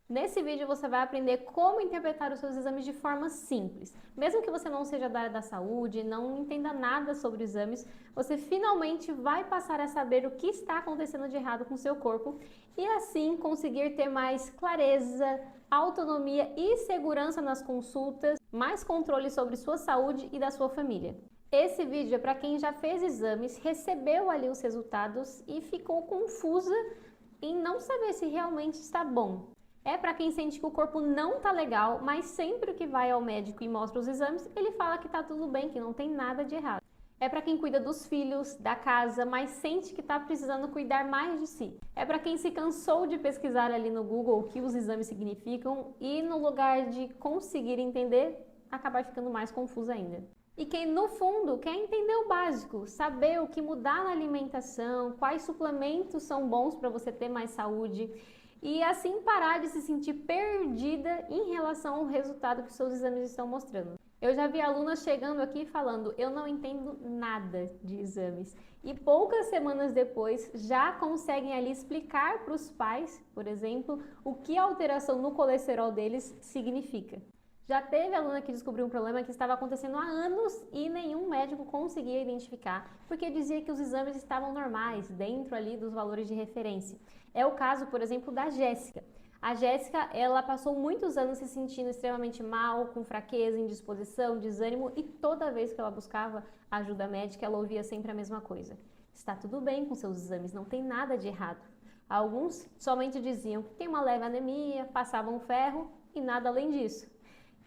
Nesse vídeo você vai aprender como interpretar os seus exames de forma simples. Mesmo que você não seja da área da saúde, não entenda nada sobre exames, você finalmente vai passar a saber o que está acontecendo de errado com o seu corpo e assim conseguir ter mais clareza, autonomia e segurança nas consultas, mais controle sobre sua saúde e da sua família. Esse vídeo é para quem já fez exames, recebeu ali os resultados e ficou confusa em não saber se realmente está bom. É para quem sente que o corpo não tá legal, mas sempre que vai ao médico e mostra os exames, ele fala que tá tudo bem, que não tem nada de errado. É para quem cuida dos filhos, da casa, mas sente que está precisando cuidar mais de si. É para quem se cansou de pesquisar ali no Google o que os exames significam e no lugar de conseguir entender, acabar ficando mais confuso ainda. E quem no fundo quer entender o básico, saber o que mudar na alimentação, quais suplementos são bons para você ter mais saúde e assim parar de se sentir perdida em relação ao resultado que seus exames estão mostrando. Eu já vi alunas chegando aqui falando, eu não entendo nada de exames. E poucas semanas depois já conseguem ali explicar para os pais, por exemplo, o que a alteração no colesterol deles significa. Já teve aluna que descobriu um problema que estava acontecendo há anos e nenhum médico conseguia identificar, porque dizia que os exames estavam normais, dentro ali dos valores de referência. É o caso, por exemplo, da Jéssica. A Jéssica, ela passou muitos anos se sentindo extremamente mal, com fraqueza, indisposição, desânimo e toda vez que ela buscava ajuda médica, ela ouvia sempre a mesma coisa. Está tudo bem com seus exames, não tem nada de errado. Alguns somente diziam que tem uma leve anemia, passavam ferro e nada além disso.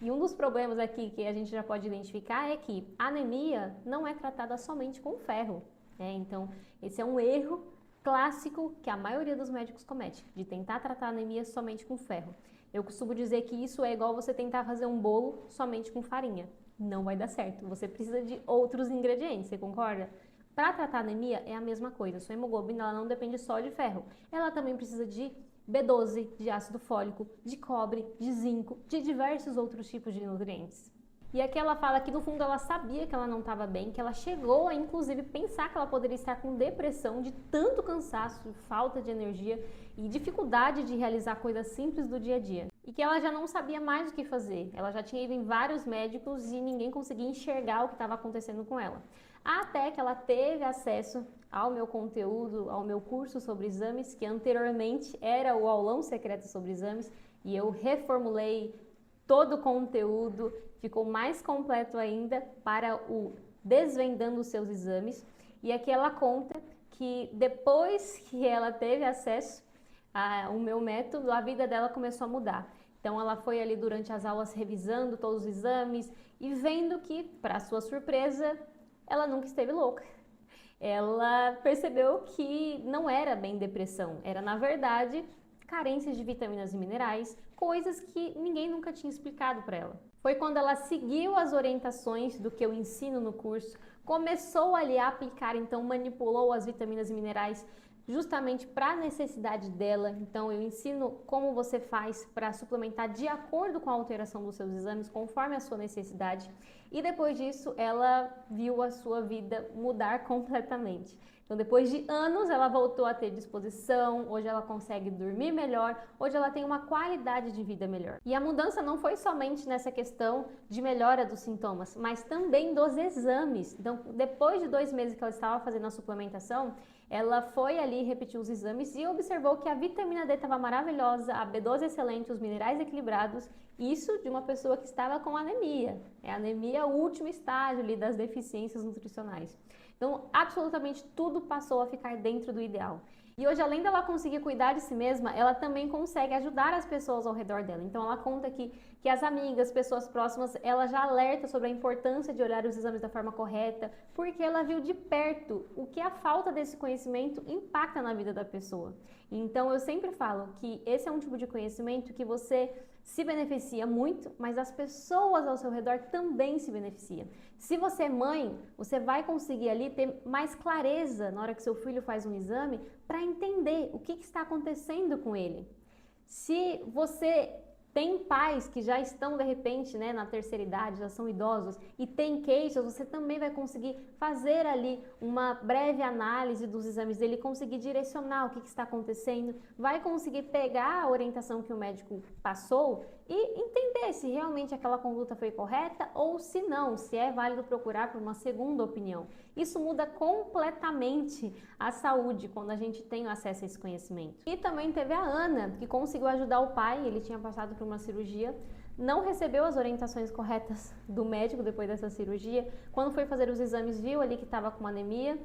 E um dos problemas aqui que a gente já pode identificar é que a anemia não é tratada somente com ferro, né? Então, esse é um erro clássico que a maioria dos médicos comete, de tentar tratar a anemia somente com ferro. Eu costumo dizer que isso é igual você tentar fazer um bolo somente com farinha. Não vai dar certo, você precisa de outros ingredientes, você concorda? Para tratar a anemia é a mesma coisa, sua hemoglobina ela não depende só de ferro, ela também precisa de B12, de ácido fólico, de cobre, de zinco, de diversos outros tipos de nutrientes. E aqui ela fala que no fundo ela sabia que ela não estava bem, que ela chegou a inclusive pensar que ela poderia estar com depressão de tanto cansaço, falta de energia e dificuldade de realizar coisas simples do dia a dia. E que ela já não sabia mais o que fazer. Ela já tinha ido em vários médicos e ninguém conseguia enxergar o que estava acontecendo com ela. Até que ela teve acesso ao meu conteúdo, ao meu curso sobre exames, que anteriormente era o aulão secreto sobre exames, e eu reformulei todo o conteúdo, ficou mais completo ainda para o Desvendando os Seus Exames. E aqui ela conta que depois que ela teve acesso ao meu método, a vida dela começou a mudar. Então ela foi ali durante as aulas revisando todos os exames e vendo que, para sua surpresa, ela nunca esteve louca. Ela percebeu que não era bem depressão, era na verdade carências de vitaminas e minerais, coisas que ninguém nunca tinha explicado para ela. Foi quando ela seguiu as orientações do que eu ensino no curso, começou ali a aplicar, então manipulou as vitaminas e minerais justamente para a necessidade dela. Então eu ensino como você faz para suplementar de acordo com a alteração dos seus exames, conforme a sua necessidade. E depois disso, ela viu a sua vida mudar completamente. Então, depois de anos, ela voltou a ter disposição, hoje ela consegue dormir melhor, hoje ela tem uma qualidade de vida melhor. E a mudança não foi somente nessa questão de melhora dos sintomas, mas também dos exames. Então, depois de 2 meses que ela estava fazendo a suplementação, ela foi ali repetir os exames e observou que a vitamina D estava maravilhosa, a B12 excelente, os minerais equilibrados, isso de uma pessoa que estava com anemia. É a anemia o último estágio ali das deficiências nutricionais. Então, absolutamente tudo passou a ficar dentro do ideal. E hoje, além dela conseguir cuidar de si mesma, ela também consegue ajudar as pessoas ao redor dela. Então, ela conta que as amigas, pessoas próximas, ela já alerta sobre a importância de olhar os exames da forma correta, porque ela viu de perto o que a falta desse conhecimento impacta na vida da pessoa. Então, eu sempre falo que esse é um tipo de conhecimento que você se beneficia muito, mas as pessoas ao seu redor também se beneficiam. Se você é mãe, você vai conseguir ali ter mais clareza na hora que seu filho faz um exame para entender o que está acontecendo com ele. Se você tem pais que já estão, de repente, né, na terceira idade, já são idosos e tem queixas, você também vai conseguir fazer ali uma breve análise dos exames dele, conseguir direcionar o que está acontecendo, vai conseguir pegar a orientação que o médico passou e entender se realmente aquela conduta foi correta ou se não, se é válido procurar por uma segunda opinião. Isso muda completamente a saúde quando a gente tem acesso a esse conhecimento. E também teve a Ana, que conseguiu ajudar o pai, ele tinha passado por uma cirurgia, não recebeu as orientações corretas do médico depois dessa cirurgia, quando foi fazer os exames viu ali que estava com uma anemia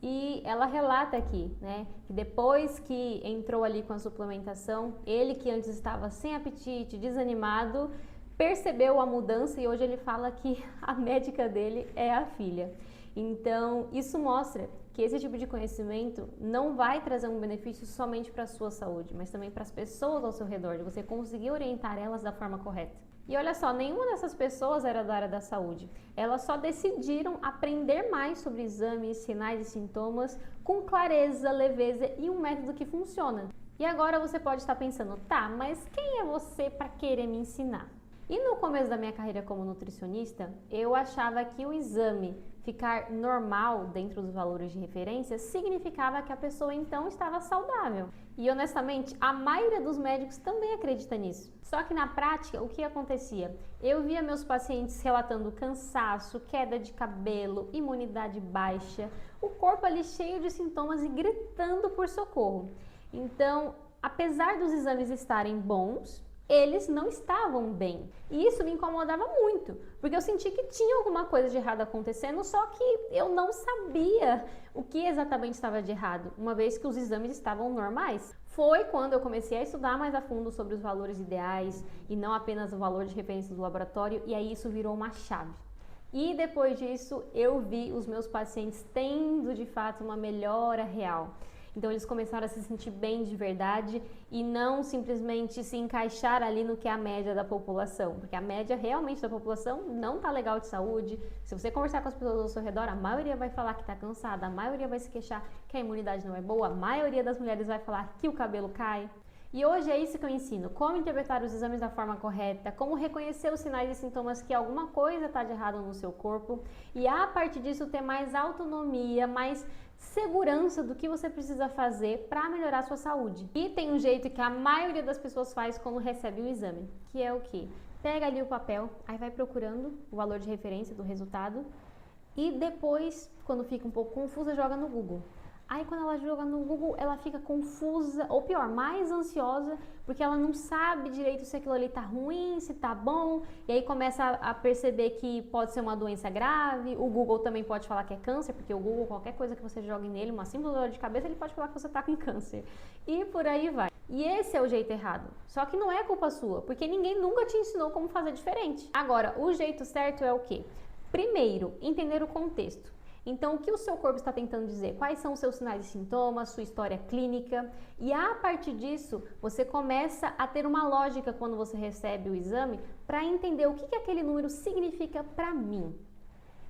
e ela relata aqui, né, que depois que entrou ali com a suplementação, ele que antes estava sem apetite, desanimado, percebeu a mudança e hoje ele fala que a médica dele é a filha. Então, isso mostra que esse tipo de conhecimento não vai trazer um benefício somente para a sua saúde, mas também para as pessoas ao seu redor, de você conseguir orientar elas da forma correta. E olha só, nenhuma dessas pessoas era da área da saúde. Elas só decidiram aprender mais sobre exames, sinais e sintomas com clareza, leveza e um método que funciona. E agora você pode estar pensando, tá, mas quem é você para querer me ensinar? E no começo da minha carreira como nutricionista, eu achava que o exame ficar normal dentro dos valores de referência significava que a pessoa então estava saudável. E honestamente, a maioria dos médicos também acredita nisso. Só que na prática, o que acontecia? Eu via meus pacientes relatando cansaço, queda de cabelo, imunidade baixa, o corpo ali cheio de sintomas e gritando por socorro. Então, apesar dos exames estarem bons, eles não estavam bem. E isso me incomodava muito, porque eu senti que tinha alguma coisa de errado acontecendo, só que eu não sabia o que exatamente estava de errado, uma vez que os exames estavam normais. Foi quando eu comecei a estudar mais a fundo sobre os valores ideais e não apenas o valor de referência do laboratório, e aí isso virou uma chave. E depois disso, eu vi os meus pacientes tendo de fato uma melhora real. Então eles começaram a se sentir bem de verdade e não simplesmente se encaixar ali no que é a média da população, porque a média realmente da população não tá legal de saúde. Se você conversar com as pessoas ao seu redor, a maioria vai falar que tá cansada, a maioria vai se queixar que a imunidade não é boa, a maioria das mulheres vai falar que o cabelo cai. E hoje é isso que eu ensino, como interpretar os exames da forma correta, como reconhecer os sinais e sintomas que alguma coisa está de errado no seu corpo e a partir disso ter mais autonomia, mais segurança do que você precisa fazer para melhorar a sua saúde. E tem um jeito que a maioria das pessoas faz quando recebe um exame, que é o quê? Pega ali o papel, aí vai procurando o valor de referência do resultado e depois, quando fica um pouco confusa, joga no Google. Aí quando ela joga no Google, ela fica confusa, ou pior, mais ansiosa, porque ela não sabe direito se aquilo ali tá ruim, se tá bom, e aí começa a perceber que pode ser uma doença grave. O Google também pode falar que é câncer, porque o Google, qualquer coisa que você jogue nele, uma simples dor de cabeça, ele pode falar que você tá com câncer. E por aí vai. E esse é o jeito errado. Só que não é culpa sua, porque ninguém nunca te ensinou como fazer diferente. Agora, o jeito certo é o quê? Primeiro, entender o contexto. Então, o que o seu corpo está tentando dizer? Quais são os seus sinais e sintomas, sua história clínica? E a partir disso, você começa a ter uma lógica quando você recebe o exame para entender o que aquele número significa para mim.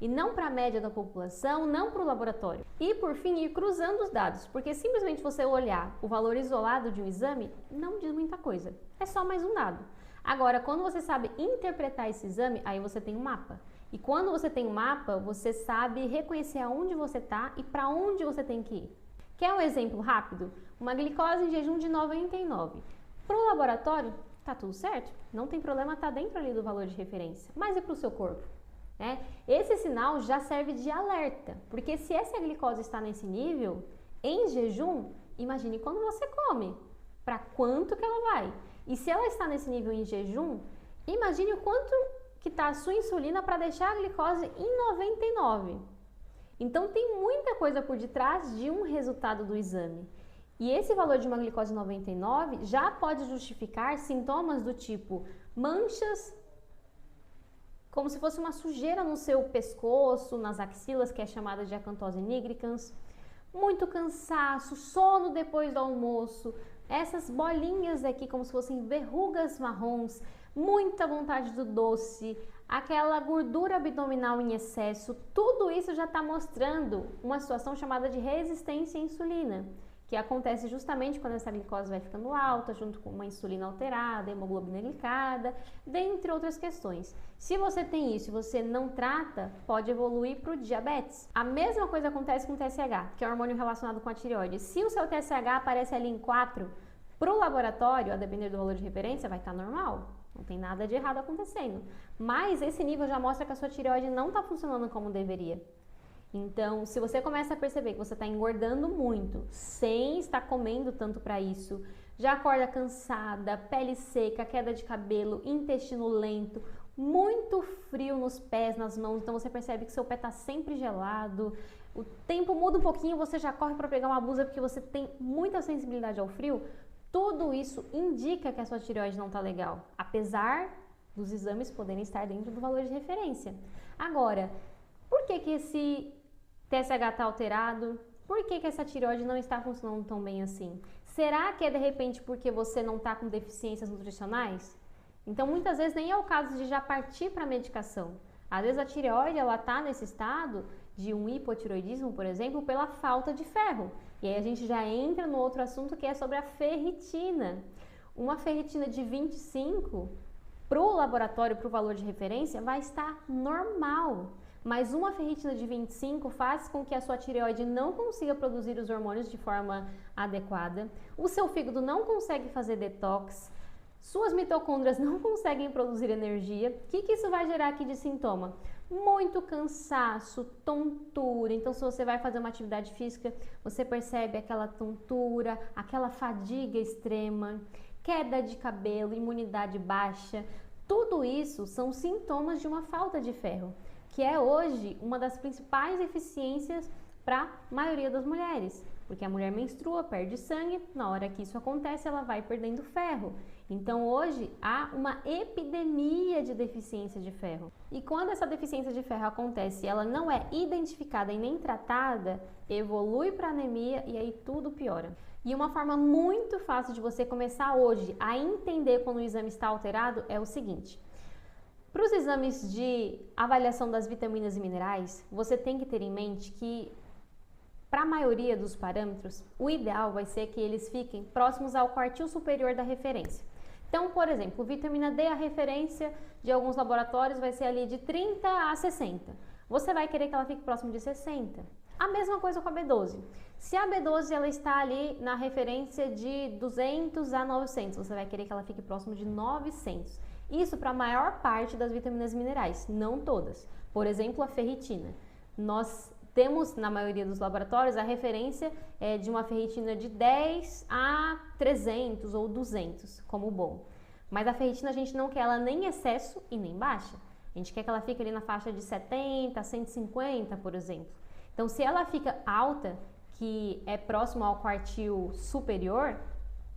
E não para a média da população, não para o laboratório. E por fim, ir cruzando os dados, porque simplesmente você olhar o valor isolado de um exame não diz muita coisa. É só mais um dado. Agora, quando você sabe interpretar esse exame, aí você tem um mapa. E quando você tem um mapa, você sabe reconhecer aonde você está e para onde você tem que ir. Quer um exemplo rápido? Uma glicose em jejum de 99. Para o laboratório, tá tudo certo, não tem problema, tá dentro ali do valor de referência. Mas e para o seu corpo? Esse sinal já serve de alerta, porque se essa glicose está nesse nível, em jejum, imagine quando você come, para quanto que ela vai. E se ela está nesse nível em jejum, imagine o quanto que está a sua insulina para deixar a glicose em 99. Então tem muita coisa por detrás de um resultado do exame. E esse valor de uma glicose 99 já pode justificar sintomas do tipo manchas, como se fosse uma sujeira no seu pescoço, nas axilas, que é chamada de acantose nigricans, muito cansaço, sono depois do almoço, essas bolinhas aqui como se fossem verrugas marrons, muita vontade do doce, aquela gordura abdominal em excesso, tudo isso já está mostrando uma situação chamada de resistência à insulina, que acontece justamente quando essa glicose vai ficando alta, junto com uma insulina alterada, hemoglobina glicada, dentre outras questões. Se você tem isso e você não trata, pode evoluir para o diabetes. A mesma coisa acontece com o TSH, que é um hormônio relacionado com a tireoide. Se o seu TSH aparece ali em 4, para o laboratório, a depender do valor de referência, vai estar normal. Não tem nada de errado acontecendo. Mas esse nível já mostra que a sua tireoide não está funcionando como deveria. Então, se você começa a perceber que você está engordando muito, sem estar comendo tanto para isso, já acorda cansada, pele seca, queda de cabelo, intestino lento, muito frio nos pés, nas mãos, então você percebe que seu pé está sempre gelado, o tempo muda um pouquinho, você já corre para pegar uma blusa porque você tem muita sensibilidade ao frio, tudo isso indica que a sua tireoide não está legal, apesar dos exames poderem estar dentro do valor de referência. Agora, por que esse TSH está alterado? Por que essa tireoide não está funcionando tão bem assim? Será que é de repente porque você não está com deficiências nutricionais? Então, muitas vezes nem é o caso de já partir para a medicação. Às vezes a tireoide ela está nesse estado de um hipotireoidismo, por exemplo, pela falta de ferro. E aí a gente já entra no outro assunto que é sobre a ferritina. Uma ferritina de 25 para o laboratório, para o valor de referência, vai estar normal. Mas uma ferritina de 25 faz com que a sua tireoide não consiga produzir os hormônios de forma adequada, o seu fígado não consegue fazer detox, suas mitocôndrias não conseguem produzir energia. O que isso vai gerar aqui de sintoma? Muito cansaço, tontura. Então, se você vai fazer uma atividade física, você percebe aquela tontura, aquela fadiga extrema, queda de cabelo, imunidade baixa. Tudo isso são sintomas de uma falta de ferro, que é hoje uma das principais deficiências para a maioria das mulheres, porque a mulher menstrua, perde sangue, na hora que isso acontece ela vai perdendo ferro. Então hoje há uma epidemia de deficiência de ferro. E quando essa deficiência de ferro acontece e ela não é identificada e nem tratada, evolui para anemia e aí tudo piora. E uma forma muito fácil de você começar hoje a entender quando o exame está alterado é o seguinte: para os exames de avaliação das vitaminas e minerais, você tem que ter em mente que, para a maioria dos parâmetros, o ideal vai ser que eles fiquem próximos ao quartil superior da referência. Então, por exemplo, vitamina D, a referência de alguns laboratórios vai ser ali de 30 a 60. Você vai querer que ela fique próximo de 60. A mesma coisa com a B12. Se a B12 ela está ali na referência de 200 a 900, você vai querer que ela fique próximo de 900. Isso para a maior parte das vitaminas e minerais, não todas. Por exemplo, a ferritina. Nós temos, na maioria dos laboratórios, a referência de uma ferritina de 10 a 300 ou 200, como bom. Mas a ferritina a gente não quer ela nem em excesso e nem baixa. A gente quer que ela fique ali na faixa de 70 a 150, por exemplo. Então, se ela fica alta, que é próximo ao quartil superior,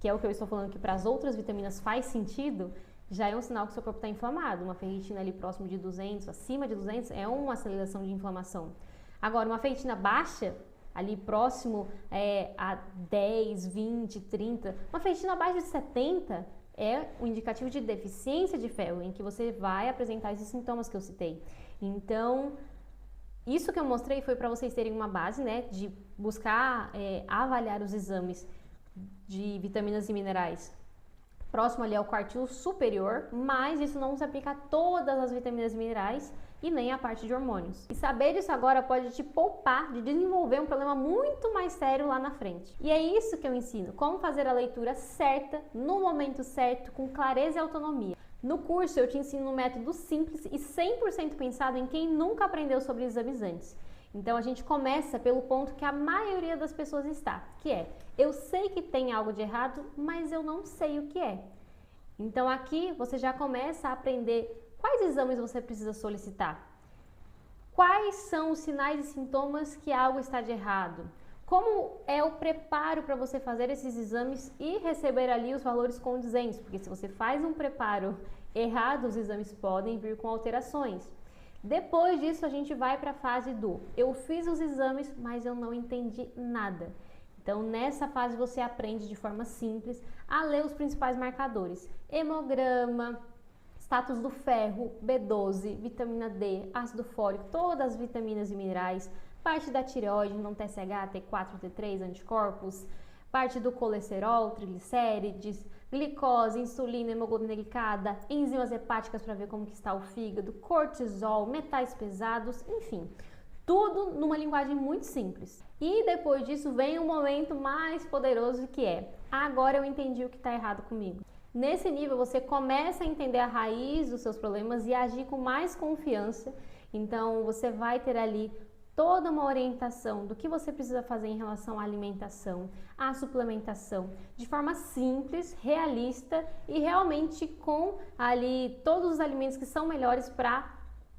que é o que eu estou falando que para as outras vitaminas faz sentido, já é um sinal que o seu corpo está inflamado. Uma ferritina ali próximo de 200, acima de 200, é uma aceleração de inflamação. Agora, uma ferritina baixa, ali próximo a 10, 20, 30, uma ferritina abaixo de 70 é um indicativo de deficiência de ferro, em que você vai apresentar esses sintomas que eu citei. Então, isso que eu mostrei foi para vocês terem uma base, né, de buscar avaliar os exames de vitaminas e minerais próximo ali ao quartil superior, mas isso não se aplica a todas as vitaminas e minerais e nem a parte de hormônios. E saber disso agora pode te poupar de desenvolver um problema muito mais sério lá na frente. E é isso que eu ensino, como fazer a leitura certa, no momento certo, com clareza e autonomia. No curso eu te ensino um método simples e 100% pensado em quem nunca aprendeu sobre exames antes. Então a gente começa pelo ponto que a maioria das pessoas está, que é: eu sei que tem algo de errado, mas eu não sei o que é. Então aqui você já começa a aprender quais exames você precisa solicitar, quais são os sinais e sintomas que algo está de errado, como é o preparo para você fazer esses exames e receber ali os valores condizentes, porque se você faz um preparo errado, os exames podem vir com alterações. Depois disso, a gente vai para a fase do eu fiz os exames, mas eu não entendi nada. Então, nessa fase, você aprende de forma simples a ler os principais marcadores: hemograma, status do ferro, B12, vitamina D, ácido fólico, todas as vitaminas e minerais, parte da tireoide, não TSH, T4, T3, anticorpos, parte do colesterol, triglicérides, glicose, insulina, hemoglobina glicada, enzimas hepáticas para ver como que está o fígado, cortisol, metais pesados, enfim, tudo numa linguagem muito simples. E depois disso vem um momento mais poderoso que é: agora eu entendi o que está errado comigo. Nesse nível você começa a entender a raiz dos seus problemas e agir com mais confiança. Então você vai ter ali toda uma orientação do que você precisa fazer em relação à alimentação, à suplementação, de forma simples, realista e realmente com ali todos os alimentos que são melhores para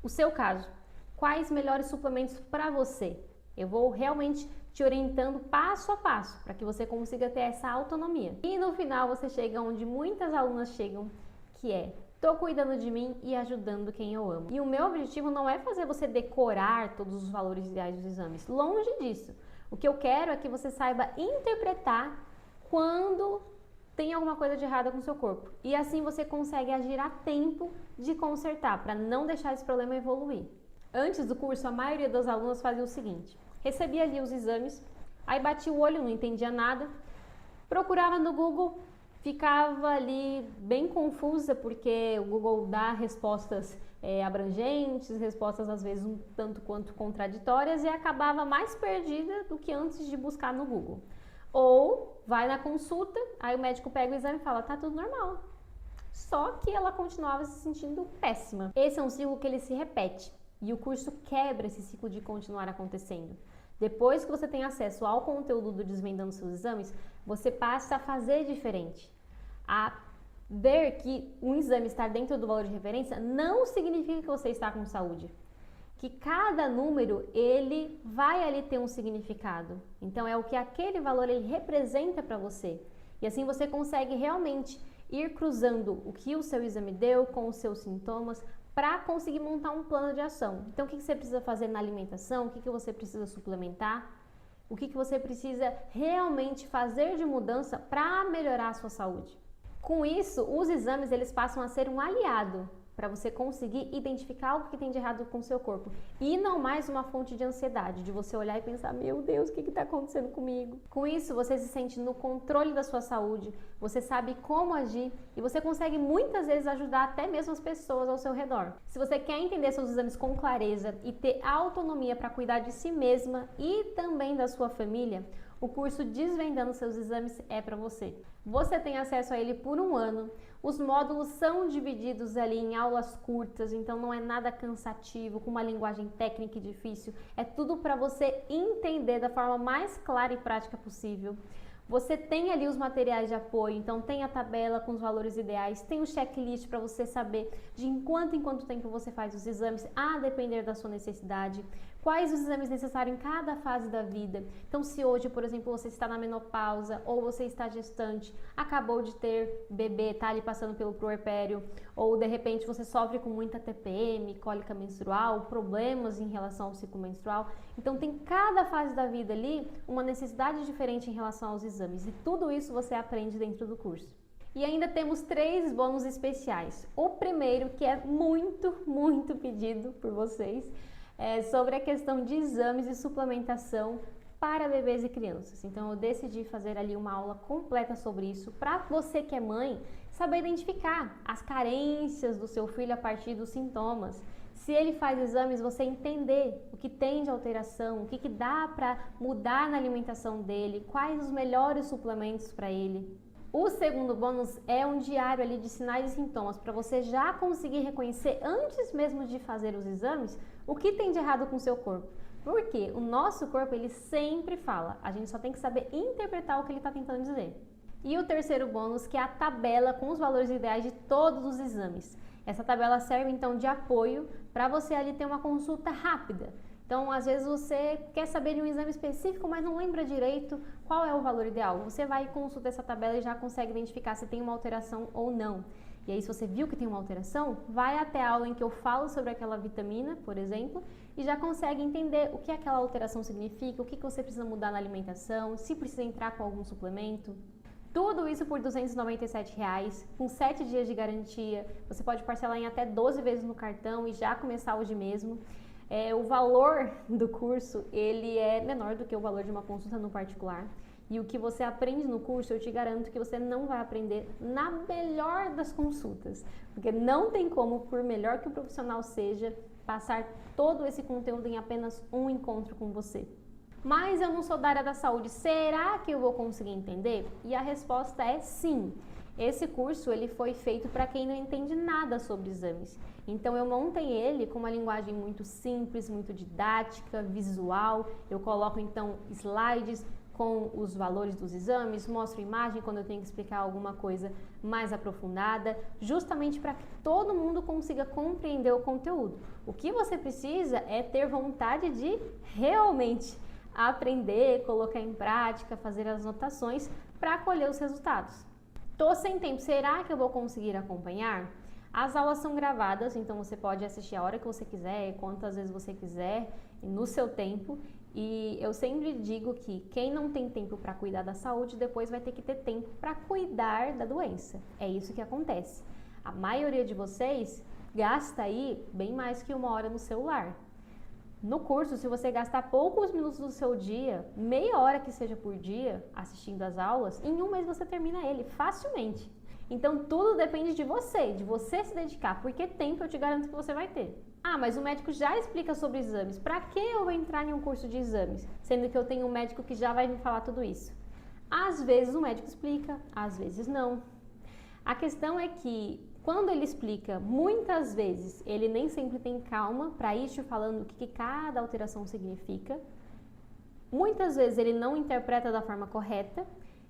o seu caso. Quais melhores suplementos para você? Eu vou realmente te orientando passo a passo para que você consiga ter essa autonomia. E no final você chega onde muitas alunas chegam, que é: tô cuidando de mim e ajudando quem eu amo. E o meu objetivo não é fazer você decorar todos os valores ideais dos exames. Longe disso. O que eu quero é que você saiba interpretar quando tem alguma coisa de errada com o seu corpo. E assim você consegue agir a tempo de consertar, para não deixar esse problema evoluir. Antes do curso, a maioria das alunas fazia o seguinte: recebia ali os exames, aí batia o olho, não entendia nada, procurava no Google, ficava ali bem confusa, porque o Google dá respostas abrangentes, respostas às vezes um tanto quanto contraditórias, e acabava mais perdida do que antes de buscar no Google. Ou vai na consulta, aí o médico pega o exame e fala: tá tudo normal. Só que ela continuava se sentindo péssima. Esse é um ciclo que ele se repete, e o curso quebra esse ciclo de continuar acontecendo. Depois que você tem acesso ao conteúdo do Desvendando Seus Exames, você passa a fazer diferente. A ver que um exame estar dentro do valor de referência não significa que você está com saúde. Que cada número, ele vai ali ter um significado. Então, é o que aquele valor ele representa para você. E assim você consegue realmente ir cruzando o que o seu exame deu com os seus sintomas, para conseguir montar um plano de ação. Então, o que você precisa fazer na alimentação? O que você precisa suplementar? O que você precisa realmente fazer de mudança para melhorar a sua saúde? Com isso, os exames eles passam a ser um aliado para você conseguir identificar o que tem de errado com o seu corpo. E não mais uma fonte de ansiedade, de você olhar e pensar: meu Deus, o que está acontecendo comigo? Com isso, você se sente no controle da sua saúde, você sabe como agir e você consegue muitas vezes ajudar até mesmo as pessoas ao seu redor. Se você quer entender seus exames com clareza e ter autonomia para cuidar de si mesma e também da sua família, o curso Desvendando Seus Exames é para você. Você tem acesso a ele por 1 ano. Os módulos são divididos ali em aulas curtas, então não é nada cansativo, com uma linguagem técnica e difícil. É tudo para você entender da forma mais clara e prática possível. Você tem ali os materiais de apoio, então tem a tabela com os valores ideais, tem o checklist para você saber de em quanto tempo você faz os exames, a depender da sua necessidade, quais os exames necessários em cada fase da vida. Então, se hoje, por exemplo, você está na menopausa ou você está gestante, acabou de ter bebê, está ali passando pelo puerpério, ou de repente você sofre com muita TPM, cólica menstrual, problemas em relação ao ciclo menstrual. Então, tem cada fase da vida ali uma necessidade diferente em relação aos exames, e tudo isso você aprende dentro do curso. E ainda temos 3 bônus especiais. O primeiro, que é muito pedido por vocês, é sobre a questão de exames e suplementação para bebês e crianças. Então eu decidi fazer ali uma aula completa sobre isso, para você que é mãe saber identificar as carências do seu filho a partir dos sintomas. Se ele faz exames, você entender o que tem de alteração, o que dá para mudar na alimentação dele, quais os melhores suplementos para ele. O segundo bônus é um diário ali de sinais e sintomas, para você já conseguir reconhecer antes mesmo de fazer os exames o que tem de errado com o seu corpo. Porque o nosso corpo, ele sempre fala, a gente só tem que saber interpretar o que ele está tentando dizer. E o terceiro bônus, que é a tabela com os valores ideais de todos os exames. Essa tabela serve então de apoio para você ali ter uma consulta rápida. Então, às vezes você quer saber de um exame específico, mas não lembra direito qual é o valor ideal. Você vai e consulta essa tabela e já consegue identificar se tem uma alteração ou não. E aí, se você viu que tem uma alteração, vai até a aula em que eu falo sobre aquela vitamina, por exemplo, e já consegue entender o que aquela alteração significa, o que você precisa mudar na alimentação, se precisa entrar com algum suplemento. Tudo isso por R$ 297, com 7 dias de garantia. Você pode parcelar em até 12 vezes no cartão e já começar hoje mesmo. O valor do curso ele é menor do que o valor de uma consulta no particular. E o que você aprende no curso, eu te garanto que você não vai aprender na melhor das consultas, porque não tem como, por melhor que o profissional seja, passar todo esse conteúdo em apenas um encontro com você. Mas eu não sou da área da saúde, será que eu vou conseguir entender? E a resposta é sim. Esse curso ele foi feito para quem não entende nada sobre exames. Então eu montei ele com uma linguagem muito simples, muito didática, visual. Eu coloco então slides com os valores dos exames, mostro imagem quando eu tenho que explicar alguma coisa mais aprofundada, justamente para que todo mundo consiga compreender o conteúdo. O que você precisa é ter vontade de realmente aprender, colocar em prática, fazer as anotações para colher os resultados. Tô sem tempo, será que eu vou conseguir acompanhar? As aulas são gravadas, então você pode assistir a hora que você quiser, quantas vezes você quiser, no seu tempo. E eu sempre digo que quem não tem tempo para cuidar da saúde, depois vai ter que ter tempo para cuidar da doença. É isso que acontece. A maioria de vocês gasta aí bem mais que 1 hora no celular. No curso, se você gastar poucos minutos do seu dia, meia hora que seja por dia, assistindo às aulas, em 1 mês você termina ele facilmente. Então tudo depende de você se dedicar, porque tempo eu te garanto que você vai ter. Ah, mas o médico já explica sobre exames, para que eu vou entrar em um curso de exames, sendo que eu tenho um médico que já vai me falar tudo isso? Às vezes o médico explica, às vezes não. A questão é que quando ele explica, muitas vezes ele nem sempre tem calma para ir te falando o que cada alteração significa. Muitas vezes ele não interpreta da forma correta.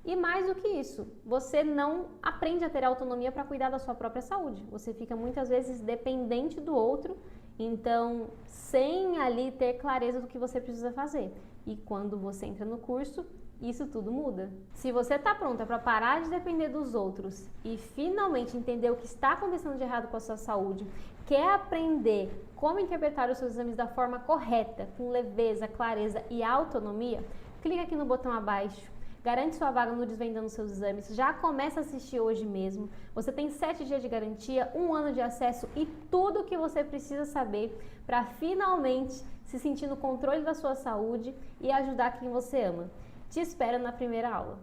E mais do que isso, você não aprende a ter autonomia para cuidar da sua própria saúde. Você fica muitas vezes dependente do outro, então sem ali ter clareza do que você precisa fazer. E quando você entra no curso, isso tudo muda. Se você está pronta para parar de depender dos outros e finalmente entender o que está acontecendo de errado com a sua saúde, quer aprender como interpretar os seus exames da forma correta, com leveza, clareza e autonomia, clica aqui no botão abaixo. Garante sua vaga no Desvendando Seus Exames, já começa a assistir hoje mesmo. Você tem 7 dias de garantia, 1 ano de acesso e tudo o que você precisa saber para finalmente se sentir no controle da sua saúde e ajudar quem você ama. Te espero na primeira aula.